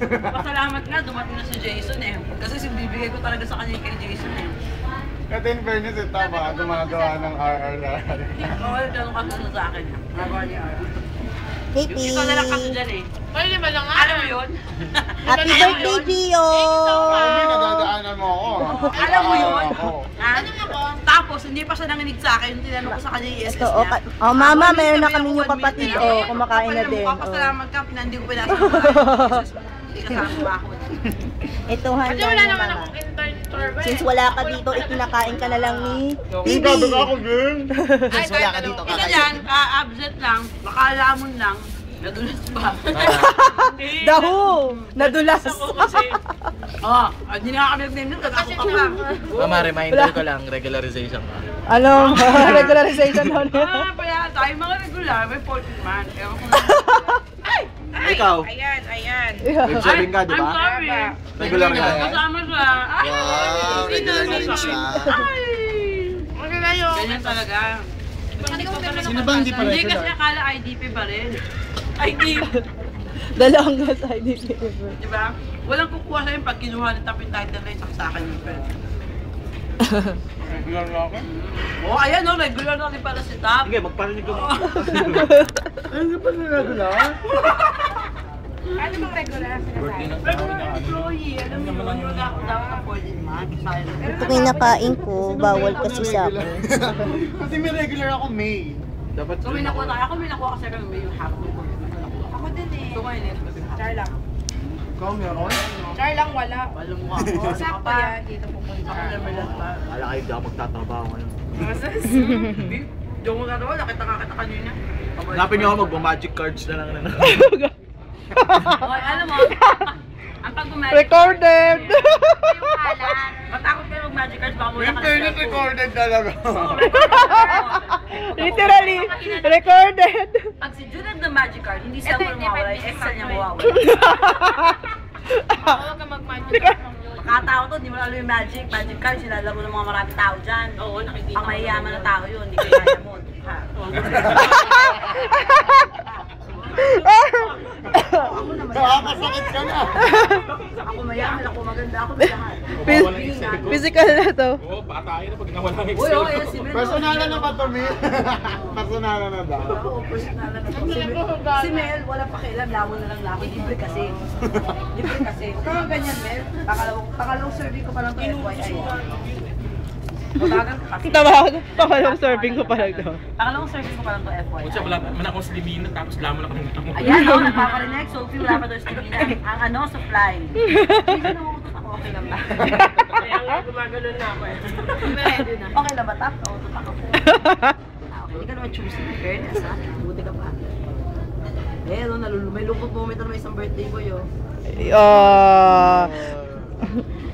Pasalamat nga, dumating na si Jason eh. Kasi sinibigay ko talaga sa kanya kay Jason eh. Ito in fairness, ito ba? Gumagawa ng RR na. Oo, ganun kasunod sa akin. Nagawa niya RR. Happy! Ikaw na lang kasi dyan eh. Pwede ba lang nga? Alam mo yun? Happy birthday, Gio! Ay, nadadaanan mo ako. Alam mo yun? Ako. Ano nga ba? Tapos, hindi pa siya nanginig sa akin. Tinanong ko sa kanya yung SS Ito, niya. oh, mama, Sabi, meron na sabi kami ako, yung 1 kapatid, minute oh, kumakain na din. Papasalamat ka, hindi ko pinasa mo yung SS mo. Hindi ka sa bakod. Ito, Kasi handa wala na naman mama. akong intern tour ba eh. Since wala ka dito, itinakain ka na lang ni Hindi Bibi. ka ako, girl. Ay, wala ka dito. Isa dyan, absent lang, makalamon lang, nadulas pa. Daho! Nadulas. Hindi na kami nag-name nun, ako ka pa. Mama, reminder ko lang, regularization ka. Anong regularization daw niya? Kaya tayo mga regular, may 14 man. Ewan ko Ikaw, Ayan, ayan. wave saving ka, di I'm ba? sorry. Regular ka. Kasama siya. Ay! Wow, regular Sino din siya. Ay! Maganda yun. Ganyan talaga. Sino ba hindi pa Hindi kasi regular? akala IDP ba rin. IDP. Dalawang gas IDP. Di ba? Walang kukuha sa'yo pag kinuha ng tapin title na isang sa akin yung friend. Regular na ako? Oh, ayan o, regular na rin pala si Tap. Sige, magparinig ko. Ay, hindi pa na regular? Ano bang regular na sinasabi? Regular employee, alam mo yun, yung ako dapat ng 14 months. Ito kinakain ko, bawal kasi sa akin. Kasi may regular ako May. Dapat So may nakuha tayo. Ako may nakuha kasi kami may yung half mo. Ako din eh. So ngayon, Char lang. Ikaw meron? Char lang wala. walang mukha ko. Sakto yan. Dito pupunta. Ako naman lang pa. Wala kayo, di ako magtatrabaho ngayon. Diyo mo gagawa, nakita nga kita kanina. Hanapin niyo ako, magma-magic cards na lang. Okay, alam mo, ang pag-magic Recorded! yung kalat. Matakot kayo mag-magic cards, baka muna In fairness, recorded talaga. Literally, recorded! Pag si Junad na magic card, hindi siya mawawala, yung Excel niya mawawala. Huwag ka mag-magic. Makatao to, hindi mo lalo yung magic card, silalaro ng mga maraming tao dyan. Oo, nakikita. Ang mayayaman na tao yun, hindi ko kaya mo. Nakakasakit ka na. Ako mayaman, ako maganda, ako lahat. Physical na to. Oo, bata yun pag nawala ng Uy, okay, si Mel. Personalan na ba to, May? Personalan na ba? Oo, personal na to. Si Mel, wala pakialam, lamon na lang lamon. Libre kasi. Libre kasi. Kaya ganyan, Mel. Pakalawang survey ko pa lang to FYI. Matagal ka kasi. Pakalong serving ko pa lang to. Pakalawang survey ko pa lang to FYI. Kung siya wala man akong slimina, tapos lamon ako ng tamo. Ayan, oh, nagpaparinig. Sophie, wala pa daw stimina. Ang ano, supply. Hindi na ako, okay lang ba? Kaya nga gumagano na ako eh. Pwede na. Okay lang ba, Tap? Oo, tutak ako. Hindi ka naman choosy. Fairness, ha? Buti ka pa. Eh, ano, may lungkot moment na may isang birthday ko yun.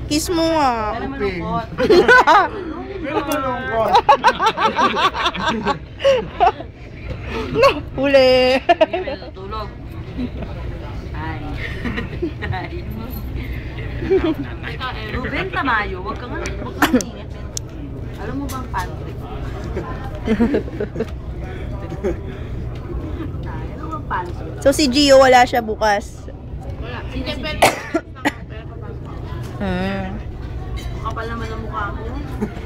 Kiss mo nga. Kaya naman lungkot. Pero malungkot. Huli. Hindi, may natutulog. Ay. Ay. Ruben Tamayo, wag ka nga ingit. Alam mo ba ang pantry? Alam mo ba ang pantry? So si Gio wala siya bukas. Wala. Hindi pwede. Kapal naman ang mukha mo.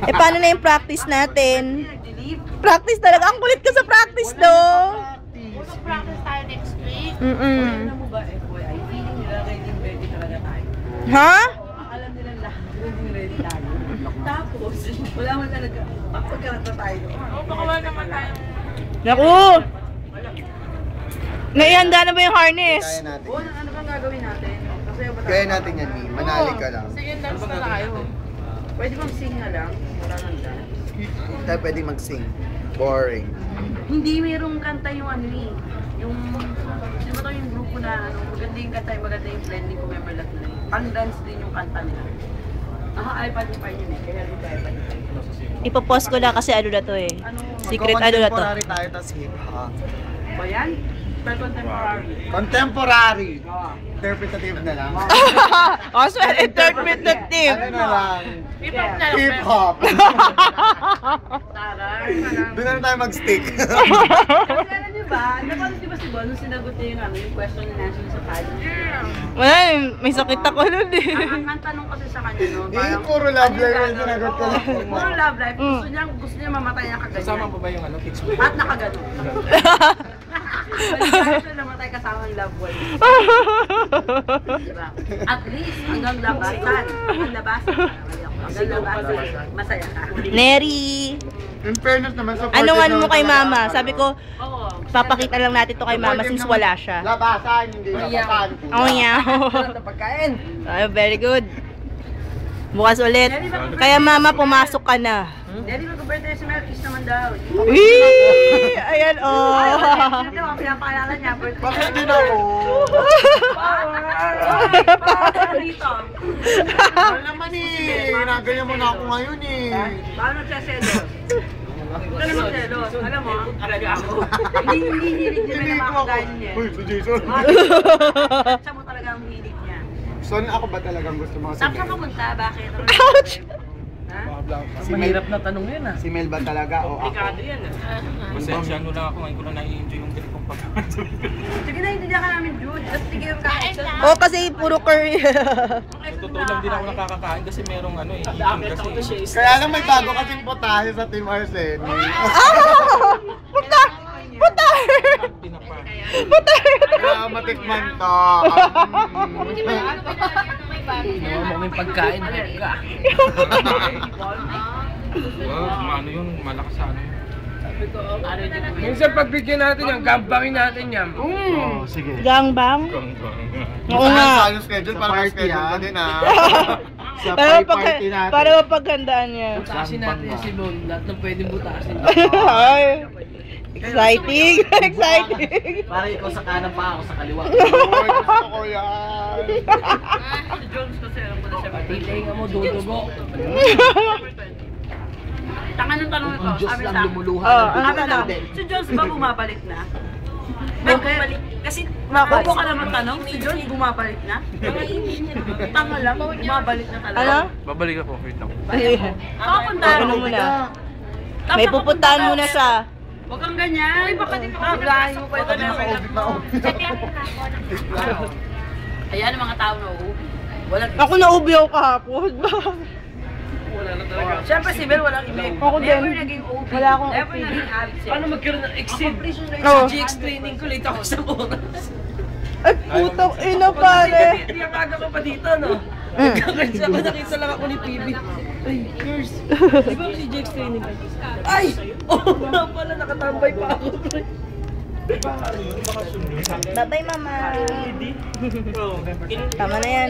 Eh paano na yung practice natin? Nag-delete. Practice talaga. Ang kulit ka sa practice do. Practice tayo next week. Alam mo ba, FYI, feeling nila ready talaga tayo. Ha? Alam nila lahat, ready tayo. Tapos, wala man talaga, pagkarata tayo. Oo, baka wala naman tayo. Naku! Naihanda na ba yung harness? Kaya natin. Oo, ano bang gagawin natin? Kasi ba Kaya natin yan, May. Manali ka lang. Sige, dance na tayo. Pwede bang sing na lang? Wala nang dance. Tayo pwedeng mag-sing. Boring. Hindi mayroong kanta yung ano eh. Yung, sino ba to yung grupo na ano, maganda yung kanta, maganda yung blending ko member lahat nila. Pang-dance din yung kanta nila. iPad ni pa yun eh, kaya rin iPad ni pa yun. Ipopost ko lang kasi ano na to eh. Ano Secret ano na to. Contemporary tayo, tas hip-hop. ba yan? Per contemporary. Contemporary. Oo. interpretative na lang. Also, interpretative. Ano na lang? Hip-hop na lang. Hip-hop. Taray. Doon na lang tayo mag-stick. Kasi ano diba? Napano diba si Bon nung sinagot niya yung, yung question and answer sa pageant? Wala, may sakit ako nun eh. Ang tanong kasi sa kanya, no? Eh, puro love life yung sinagot ko lang. Puro love life. Gusto niya mamatay na kaganyan. Kasama pa ba yung ano, kids mo? At nakaganon. Kaya siya namatay kasama ng love one. Diba? At least, hanggang labasan. Hanggang labasan. Hanggang labasan. Masaya ka. Neri, In fairness naman, supportive anong ano mo naman kay talaga mama? ako. Sabi ko, Oo. papakita lang natin to kay mama Supportive since naman. wala siya. Labasan, hindi labasan. Oh, yeah. Pagkain. Ay, very good. Bukas ulit. Kaya mama, pumasok ka na. Daddy, mag-birthday si Mel. Kiss naman daw. Wee! Ayan, oh. Ay, ito, ang pinapakilala niya. Birthday. Bakit din ako? Power dito. Wala naman eh. Naganyan mo na ako ngayon eh. Paano nagsaselos? Ano magselos? Alam mo, Talaga ako. hindi hilig niya Hindi na ko ako. makakain niya. Uy, si Jason. Siya mo talaga ang hilig niya. Son, ako ba talagang gusto mo si Saan ka Mel? pumunta? Bakit? Ouch! Ha? Si Mel, na tanong yun ah. Si Mel ba talaga o ako? Komplikado yan ah. Pasensya ano lang ako, ngayon ko lang nai-enjoy yung ganitong pagkakas. Sige na, hindi ka namin, Jude. Just sige yung kain. Oh, kasi puro curry. Totoo lang din ako nakakakain kasi merong ano eh. Update ako to siya is. Kaya lang may bago kasing potahe sa Team Arsene. Puta! Puta! Tinapa. Puta! Kaya matikman to. May pagkain. Ano yun, malakas sa ano yun. Minsan pagbigyan natin yan, gambangin natin yan. Oh, sige. Gangbang? Oo Saan nga. yung schedule? Para may schedule ka din ah. Sa Para, party natin. para mapaghandaan niya. Butasin natin yan si Lon. Lahat ng pwedeng butasin. Ay, exciting! Exciting! Para ikaw sa kanan pa ako sa kaliwa. Uy, gusto ko yan. Si Jones kasi alam ko na siya. Titay ka mo, dudugo. Tanga ng tanong ito. Sabi sa akin. Oh, ano Sabi tanong? na, si Jones ba bumabalik na? Bumabalik. Kasi bobo ka naman tanong, si Jones bumabalik na? Tanga lang, bumabalik na talaga. Ano? Babalik ako, wait lang. Papunta. Ano muna? May pupuntahan muna siya. Huwag kang ganyan. Ay, baka di pa layo pa ito na. Ayan ang mga tao na uuwi. Walang Ako naubi ako kahapon. Siyempre si Mel walang ibig. Ako din. Never naging OB. Wala akong Never OB. naging absent. Paano magkaroon ng exceed? Oo. Sa GX training ko, late ako sa oras. Ay, putang ina pare. Tinapaga ko pa dito, no? Mm. Kakaisa ko, nakita lang ako ni PB. Ay, girls. Di ba si GX training ka? Ay! Oo nga pala, nakatambay pa ako. Bye-bye, mama. Tama na yan.